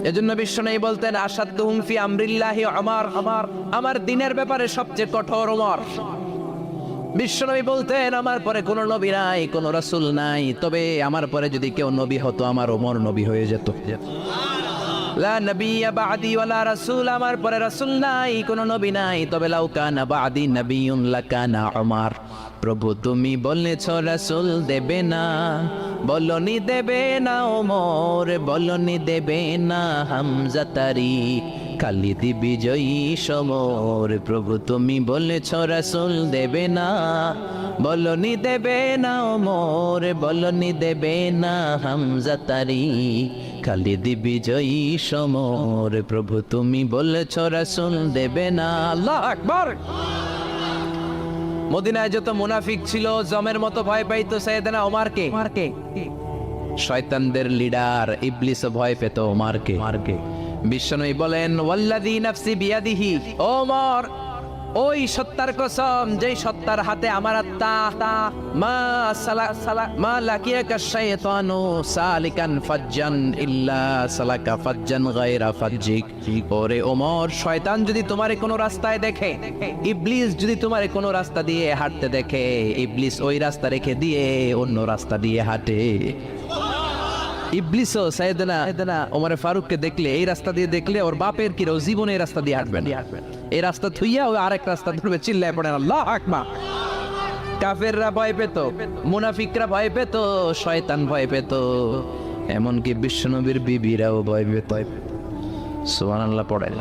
এজন্য বিশ্বনবী বলতেন আসাদুহুম ফি আমরিল্লাহি ওমর, আমার দ্বীনের ব্যাপারে সবচেয়ে কঠোর ওমর। বিশ্বনবী বলতেন আমার পরে কোনো নবী নাই, কোনো রাসূল নাই, তবে আমার পরে যদি কেউ নবী হতো আমার ওমর নবী হয়ে যেত। লা নবিয়্যা বা'দি ওয়ালা রাসূল, আমার পরে রাসূল নাই, কোনো নবী নাই, তবে লাউ কানা বা'দি নবিয়্যুন লাকানা ওমর। প্রভু তুমি বলেছ রাসূল দেবে না, বলনি দেবে না ওমর, বলনি দেবে না হামজা তারি, খালিদ বিজয়ী সমর। প্রভু তুমি বলেছ রাসূল দেবে না, বলনি দেবে না ওমর, বলনি দেবে না হামজা তারি, খালিদ বিজয়ী সমর। প্রভু তুমি বলেছ রাসূল দেবে না। আল্লাহু আকবার। মদিনায় যত মুনাফিক ছিল জমের মতো ভয় পাইতো সাইয়েদনা ওমরকে। শয়তানদের লিডার ইবলিসও ভয় পেত ওমরকে। বিশ্বনবী বলেন ওয়াল্লাযী নাফসি বিয়াদিহি, ওমর ওই সত্তার কসম যেই সত্তার হাতে আমার আত্মা, মা লাকিয়াকা শাইতানু সালিকান ফাজ্জান ইল্লা সালাকা ফাজ্জান গায়রা ফাজ্জিক। ওরে ওমর, শয়তান যদি তোমারে কোনো রাস্তায় দেখে, ইবলিস যদি তোমারে কোনো রাস্তা দিয়ে হাঁটতে দেখে, ইবলিস ওই রাস্তা রেখে দিয়ে অন্য রাস্তা দিয়ে হাঁটে। ইবলিসও সাইয়েদনা ওমর ফারুককে দেখলে, এই রাস্তা দিয়ে দেখলে ওর বাপের কি জীবনে এই রাস্তা দিয়ে হাঁটবেন, এই রাস্তা থুইয়া ওই আরেক রাস্তা ধরবে, চিল্লায় পড়েন আল্লাহু আকবার। কাফেররা ভয় পেত, মুনাফিকরা ভয় পেত, শয়তান ভয় পেত, এমনকি বিশ্বনবীর বিবিরাও ভয় পেত। সুবহানাল্লাহ পড়েন।